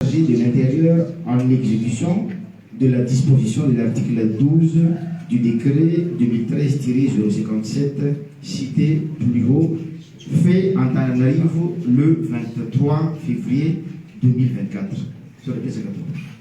chargé de l'Intérieur en exécution de la disposition de l'article 12 du décret 2013-057 cité plus haut, fait en Antananarivo le 23 février 2024. Sur le PS14.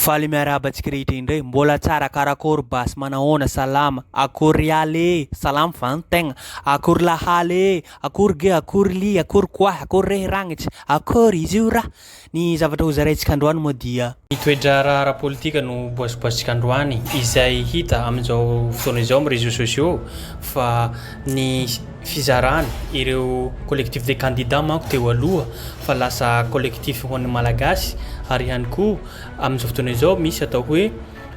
Faly miarabatsika rehetra indray mbola tsara karakory basy manahoana salama akory ale salama fa ntegna akory lahaly akory ge akory li akory koa akory rehy ragnitsy akory izy io raha ny zavatra hozaraintsika androany moa dia toetra ara politika no boasiboasitsika androany izay hita amin'izao fotoana izao amin'ny réseaux sociaux fa ny fizarany ireo collectif des candidats manko teo aloha fa lasa collectif ho an'ny malagasy ary ihany koa amin'izao fotoana izao misy atao hoe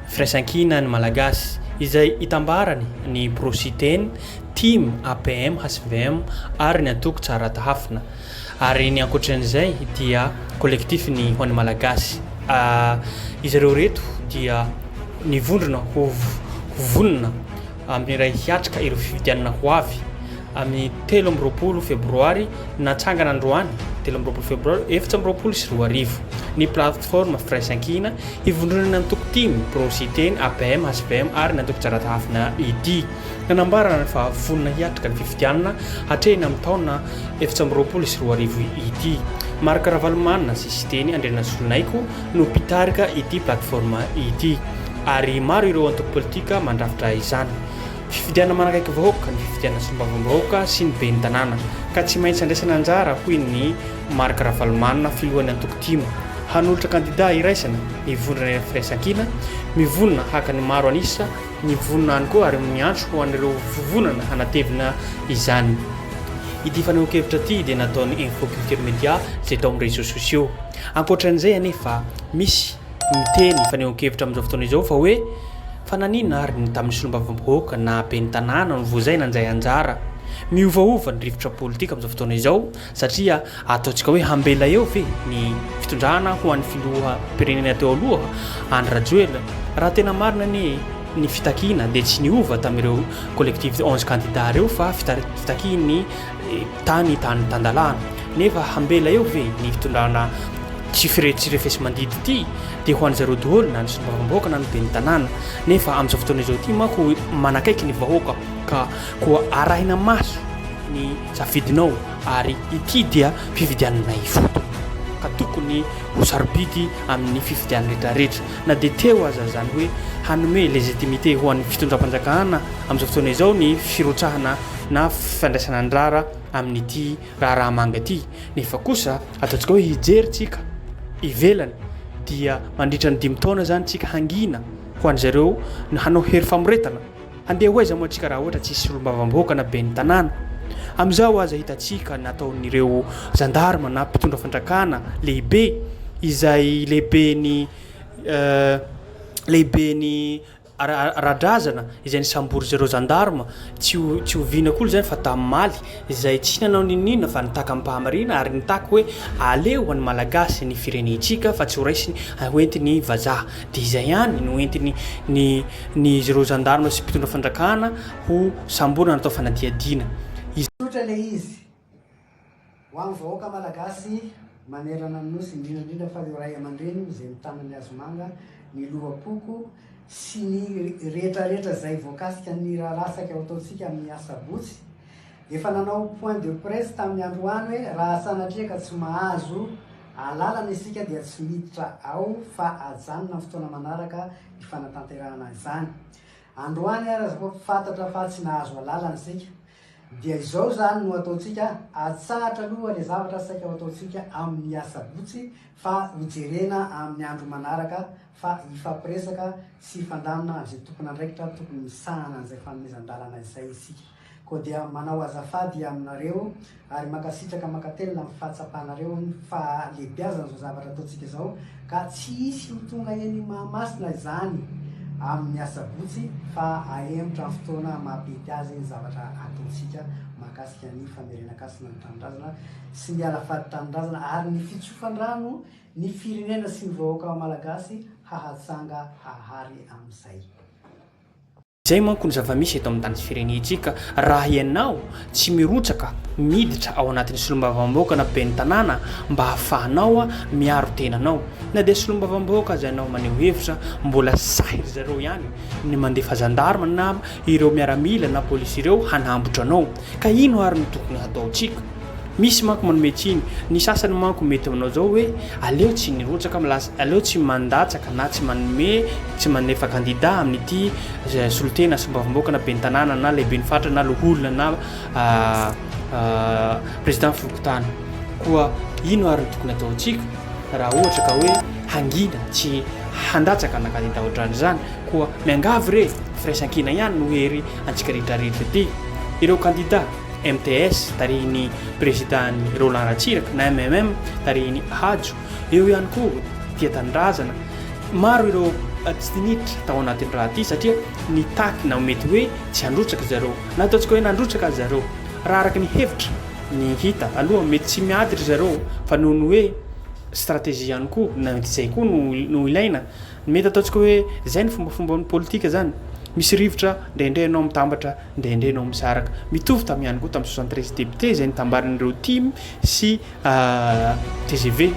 firaisankina ny malagasy izay itambarany ny prositeny team APM HVM ary ny antoko tsara tahafina ary ny ankoatran'izay dia collectif ny ho an'ny malagasy izareo reto dia nivondrona ho vonona amin'ny ray hiatrika ireo fifidianana ho avy amin'ny 13 febroary natsangana androany 13 febroary 2024 ny plateforme firaisankina ivondronana antoko team prositeny APM HVM ary ny antoko tsara tahafina ID nanambarana fa vonona hiatrika ny fifidianana hatrehina amin'ny taona 2024 ID marika ravalomanina sisiteny andrena solonaiko no pitarika ity plateforme ity ary maro ireo antoko politika mandrafitra izany fifidiana manakaiky vahoaka ny fifidiana sombavambahoaka sy ny be ny tanàna ka tsy maintsy andraisana anjara hoy ny marika ravalomanina filohan'ny antoko timo hanolotra kandida iraisana mivondrona ny firaisankina mivonona haka ny maro anisa mivonona any koa ary miantso ho an'ireo vovonana hanatevina izany ity fanehoan-kevitra ity dia nataon'ny Infoculture Media izay tao amin'ny réseaux sociaux ankoatran'izay anefa misy miteny fanehoan-kevitra amin'izao fotoana izao fa hoe fananina ary ny tamin'ny solombavambahoaka na be ny tanàna no vozay nanjay anjara miovaova ny rivotra politika amin'izao fotoana izao satria ataontsika hoe hambela eo ve ny fitondrana ho an'ny filoha pirenena teo aloha Andry Rajoelina raha tena marina ny fitakina dia tsy niova tamin'ireo collectif 11 candidats reo fa fitakiny tany tandalana nefa hambela eo ve ny fitondrana tsy firefesy mandidy ity dia ho an'izareo daholo na ny sombavambahoaka na ny be ny tanàna nefa amin'izao fotoana izao ity manko manakaiky ny vahoaka ka koa arahina maso ny safidinao ary ity dia fifidianana ifoto ka tokony ho sarobidy amin'ny fifidianana rehetrarehetra na dia teo aza zany hoe hanome légitimité ho an'ny fitondram-panjakana amin'izao fotoana izao ny firotsahana na fandraisana andrara amin'ity raha manga ity nefa kosa ataontsika hoe hijeritsika ivelany dia mandritra ny 5 taona zany tsika hangina ho an'zareo hanao hery famoretana handeha ho aiza moa tsika raha ohatra tsisy solombavambahoaka na be ny tanàna amin'izao aza hitatsika nataon'ireo gendarme na mpitondra fandrakana lehibe izay lehibe ny radrazana izay nisambory zareo gendarme tsy hoviana koa zany fa tamimaly izay tsy nanao ninina fa nitaka ampahamarina ary nitaka hoe aleo ho an'ny malagasy ny firenentsika fa tsy ho raisiny hoentiny vazaha dia izay ihany no entiny ny zareo gendarme sy mpitondra fandrakana ho samborina natao fanadiadiana Sotra le izy ho amin'ny vahoaka malagasy manerana ny nosy indrindrandrindra fa eo ray aman-dreny izay mitana ny azomanga ny lovapoko sy ny rehetrarehetra zay voakasika ny raharasaka ao ataontsika amin'ny asabotsy efa nanao point de presse tamin'ny androany hoe raha sanatria ka tsy mahazo alalana isika dia tsy miditra ao fa ajanona amin'ny fotoana manaraka ny fanatanterahana izany androany ary aza fantatra fa tsy nahazo alalana isika dia izao zany no ataontsika atsahatra aloha le zavatra saika ao ataontsika amin'ny asabotsy fa hojerena amin'ny andro manaraka fa ifampiresaka sy ifandamina izay tokony andraikitra tokony misahana an'izay fanomezan-dalana izay isika koa dia manao azafady aminareo ary makasitraka makatelona amin'ny fahatsapanareo fa lehibiazana zao zavatra ataontsika izao ka tsy isy ho tonga eny mahamasina izany amin'ny asabotsy fa ahemotra amin'ny fotoana mampety azy ny zavatra ataontsika mahakasika ny famerenakasina ny tanindrazana sy ny alafady tanindrazana ary ny fitsofandrano ny firenena sy ny vahoaka malagasy hahatsanga hahary amin'izay zay manko ny zava-misy eto amin'ny tany firenentsika raha ianao tsy mirotsaka miditra ao anatin'ny solombavam-bahoaka na ben'ny tanàna mba hahafahanao miaro tenanao na dia solombavam-bahoaka azy ianao maneho hevitra mbola sahiry zareo ihany ny mandefa zandarma na ireo miaramila na polisy ireo hanambotra anao ka ino ary ny tokony hataontsika misy manko manometsiny ny sasany manko mety aminao zao hoe aleo tsy nirotsaka milasa aleo tsy mandatsaka na tsy manome tsy manefa kandida amin'ity solotena solombavam-bahoaka na ben'ny tanàna na lehibe ny fatra na loholona na président fokotany koa ino ary ny tokony ataontsika raha ohatra ka hoe hangina tsy handatsaka na kandida ohatran'izany koa miangavy re firaisankina ihany no hery antsika rehetrarehetra ty ireo kandida MTS tarihiny président Roland Ratsiraka na MMM tarihiny Hajo eo ihany koa Tia Tanindrazana maro ireo tsy diniditra tao anatin'ny raha ty satria ny taky na mety hoe tsy handrotsaka zareo na ataontsika hoe nandrotsaka zareo raha araka ny hevitra ny hita aloha mety tsy miadry zareo fa noho ny hoe stratégie ihany koa na izay koa no ilaina mety ataontsika hoe zay ny fombafomban'ny politika zany misy rivotra ndraindray anao mitambatra ndraindray anao misaraka mitovy tamy ihany koa tamin'ny 73 député zay nitambarin'ireo team sy TGV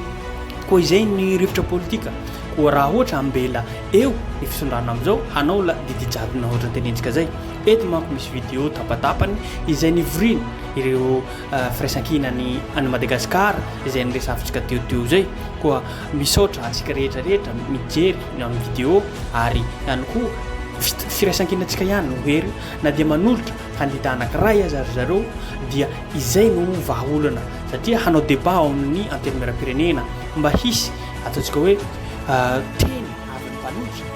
koa izay ny rivotra politika koa raha ohatra ambela eo ny fisondrana am'izao hanao la didijadona ohatra ny tenentsika zay eto manko misy vidéo tapatapany izay nivorina ireo firaisankinany any Madagasikara izay niresafintsika teoteo zay koa misaotra antsika rehetrarehetra mijery amin'ny vidéo ary ihany koa firaisankinantsika ihany no hery na dia manolotra kandida anankiray azy ary zareo dia izay no vahaolana satria hanao débat ao amin'ny antenimieram-pirenena mba hisy ataontsika hoe teny avy ny mpanolotra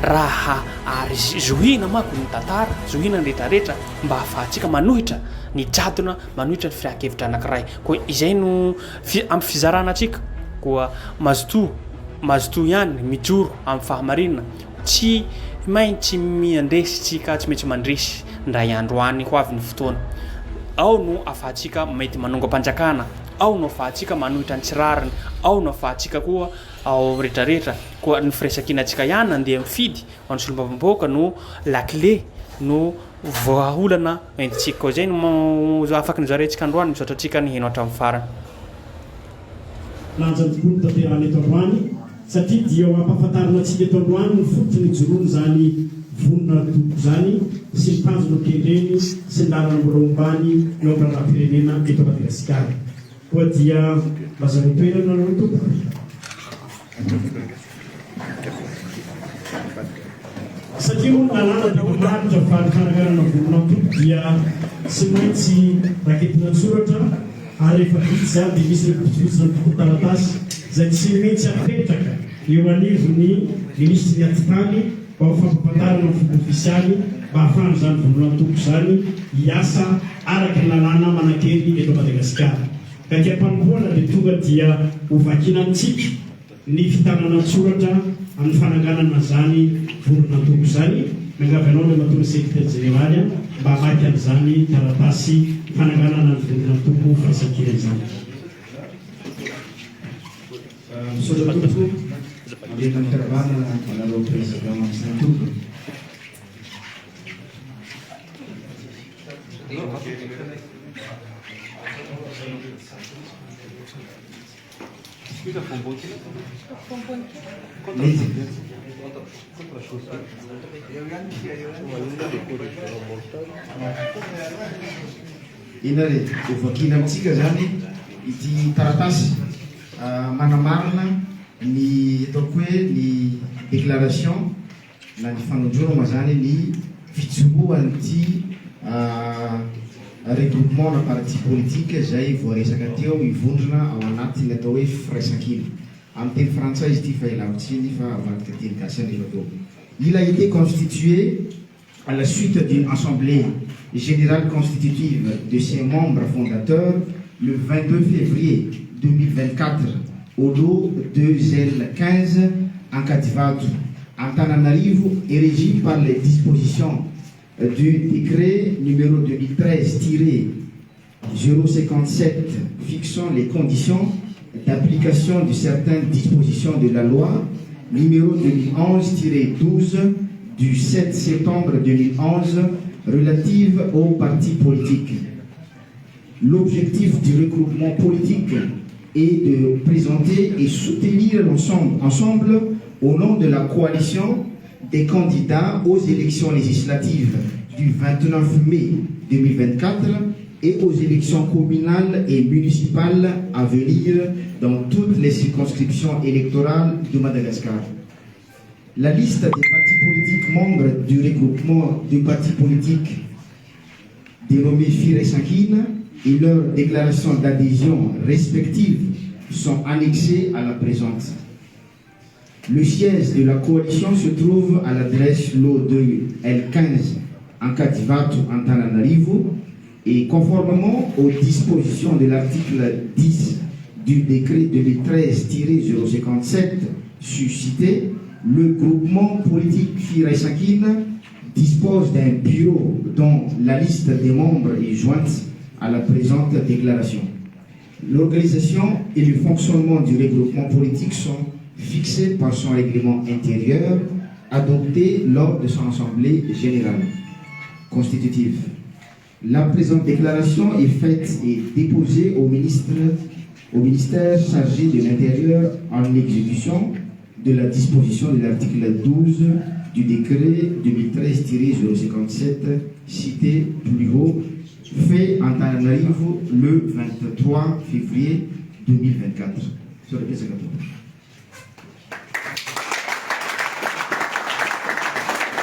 raha ary zohina manko ny tantara zohina ny rehetrarehetra mba hahafahantsika manohitra ny jadona manohitra ny firan-kevitra anankiray koa izay no amin'ny fizarana antsika koa mazoto ihany mijoro amin'ny fahamarinana tsy maintsy miandresitsika tsy maintsy mandresy ndray andro any ho avy ny fotoana ao no afahantsika mety manonga mpanjakana ao no afahantsika manohitra ny tsirariny ao no afahantsika koa ao rehetrarehetra koa ny firaisankinantsika ihany andeha mifidy ho an'ny solombavam-bahoaka no lakle no voaolana entsika koa zay no afaky ny zarentsika androany misaotra antsika ny heno hatramin'ny farany lanja tokoa ny tanterana eto androany satria dia ampahafantarina antsika eto androany ny fotony joroany zany vonona toko zany sy ny tanjona kendreny sy ny lalana mbola ombany eo amin'ny raha-pirenena eto Madagasikara koa dia lazaretoerana no toko satria moa lalàna dia mamaritra fa ny fanagarana vonona toko dia tsy maintsy raketina tsoratra ary rehefa vitsy zany dia misy repotifotsina ny toko taratasy zay tsy maintsy apetraka eo anivony ministry ny atitany mba ho fampampatarana ny fomba ofisialy mba hahafahany zany vonona toko zany hiasa araka ny lalàna manakely eto Madagasikara ka dia mpanomboana dia tonga dia hovakinantsika ny fitanana tsoratra amin'ny fananganana zany vonona toko zany miangavanao le matona secrétaire général mba hamaky an'izany taratasy fananganana ny vonona toko firaisankina zany misaotra tompo andena ny karavana manareo président Mamsina Tompo ina re hovakina amintsika zany ity taratasy manamarina ny ataoko hoe ny déclaration na ny fanondroma zany ny fijoroan'ity regroupement na parti politique zay voaresaka teo mivondrona ao anatiny atao hoe firaisankina amin'ny teny frantsay izy ity fa ilavitsiny fa avadika teny gasy anefa teo. Il a été constitué à la suite d'une assemblée générale constitutive de ses membres fondateurs le 22 février 2024 au lot 2L15 en Kativatu, Antananarivo, est régi par les dispositions du décret numéro 2013-057 fixant les conditions d'application de certaines dispositions de la loi numéro 2011-12 du 7 septembre 2011 relative aux partis politiques. L'objectif du regroupement politique est de présenter et soutenir ensemble, au nom de la coalition des candidats aux élections législatives du 29 mai 2024 et aux élections communales et municipales à venir dans toutes les circonscriptions électorales de Madagascar. La liste des partis politiques membres du regroupement de partis politiques dénommés Fire Sankine et leurs déclarations d'adhésion respectives sont annexées à la présente. Le siège de la coalition se trouve à l'adresse LO2 L15 en Kadivatu Antananarivo et conformément aux dispositions de l'article 10 du décret 2013-057 suscité, le groupement politique Fire Sankine dispose d'un bureau dont la liste des membres est jointe à la présente déclaration. L'organisation et le fonctionnement du regroupement politique sont fixés par son règlement intérieur adopté lors de son assemblée générale constitutive. La présente déclaration est faite et déposée au ministère chargé de l'Intérieur en exécution de la disposition de l'article 12 du décret 2013-057 cité plus haut, fait en Antananarivo le 23 février 2024. Sur le